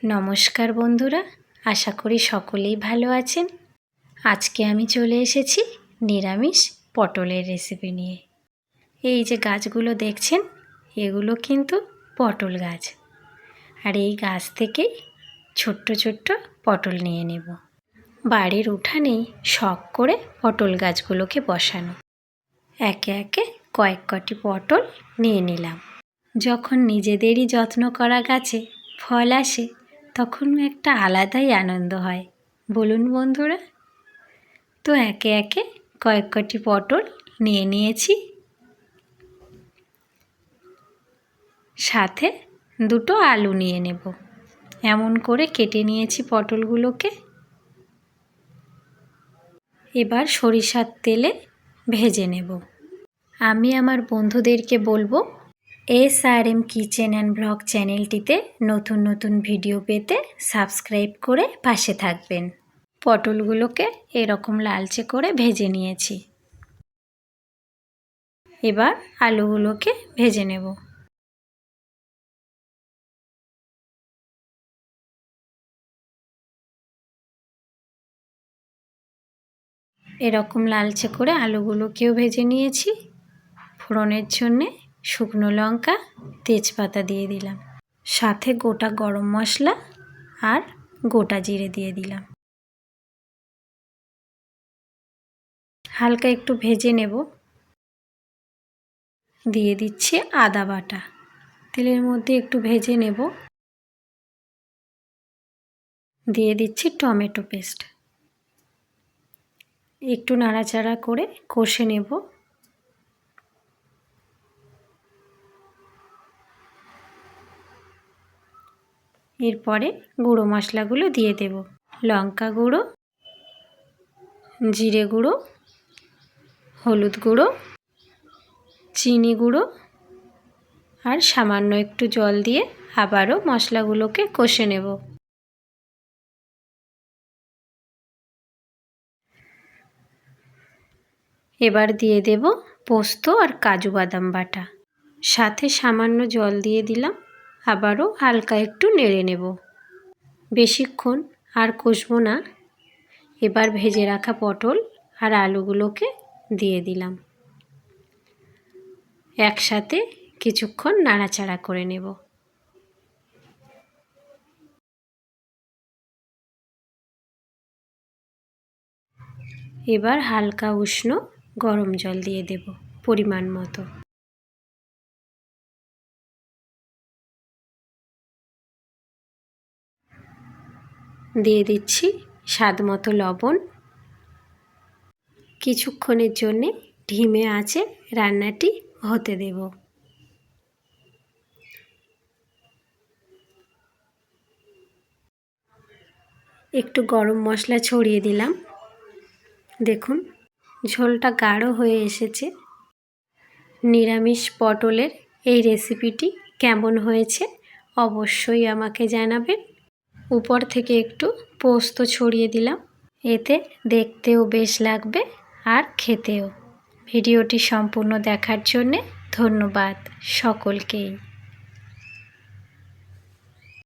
নমস্কার বন্ধুরা, আশা করি সকলেই ভালো আছেন। আজকে আমি চলে এসেছি নিরামিষ পটলের রেসিপি নিয়ে। এই যে গাছগুলো দেখছেন, এগুলো কিন্তু পটল গাছ। আর এই গাছ থেকে ছোট্ট ছোট্ট পটল নিয়ে নেব। বাড়ির উঠানেই শখ করে পটল গাছগুলোকে বসানো। একে একে কয়েক কটি পটল নিয়ে নিলাম। যখন নিজেদেরই যত্ন করা গাছে ফল আসে, তখন একটা আলাদাই আনন্দ হয়, বলুন বন্ধুরা। তো একে একে কয়েক কটি পটল নিয়ে নিয়েছি, সাথে দুটো আলু নিয়ে নেব। এমন করে কেটে নিয়েছি পটলগুলোকে। এবার সরিষার তেলে ভেজে নেব। আমি আমার বন্ধুদেরকে বলবো, SRM কিচেন অ্যান্ড ব্লগ চ্যানেলটিতে নতুন নতুন ভিডিও পেতে সাবস্ক্রাইব করে পাশে থাকবেন। পটলগুলোকে এরকম লালচে করে ভেজে নিয়েছি। এবার আলুগুলোকে ভেজে নেব। এরকম লালচে করে আলুগুলোকেও ভেজে নিয়েছি। ফোড়নের জন্যে শুকনো লঙ্কা, তেজপাতা দিয়ে দিলাম, সাথে গোটা গরম মশলা আর গোটা জিরে দিয়ে দিলাম। হালকা একটু ভেজে নেব। দিয়ে দিচ্ছি আদা বাটা, তেলের মধ্যে একটু ভেজে নেব। দিয়ে দিচ্ছি টমেটো পেস্ট, একটু নাড়াচাড়া করে কষে নেব। এরপরে গুঁড়ো মশলাগুলো দিয়ে দেব। লঙ্কা গুঁড়ো, জিরে গুঁড়ো, হলুদ গুঁড়ো, চিনি গুঁড়ো আর সামান্য একটু জল দিয়ে আবারও মশলাগুলোকে কষে নেব। এবার দিয়ে দেব পোস্ত আর কাজু বাদাম বাটা, সাথে সামান্য জল দিয়ে দিলাম। আবারও হালকা একটু নেড়ে নেব। বেশিক্ষণ আর কষবো না। এবার ভেজে রাখা পটল আর আলুগুলোকে দিয়ে দিলাম। একসাথে কিছুক্ষণ নাড়াচাড়া করে নেব। এবার হালকা উষ্ণ গরম জল দিয়ে দেব পরিমাণ মতো। দিয়ে দিচ্ছি স্বাদ মতো লবণ। কিছুক্ষণের জন্যে ধিমে আঁচে রান্নাটি হতে দেব। একটু গরম মশলা ছড়িয়ে দিলাম। দেখুন ঝোলটা গাঢ় হয়ে এসেছে। নিরামিষ পটলের এই রেসিপিটি কেমন হয়েছে অবশ্যই আমাকে জানাবেন। উপর থেকে একটু পোস্ত ছড়িয়ে দিলাম, এতে দেখতেও বেশ লাগবে আর খেতেও। ভিডিওটি সম্পূর্ণ দেখার জন্যে ধন্যবাদ সকলকেই।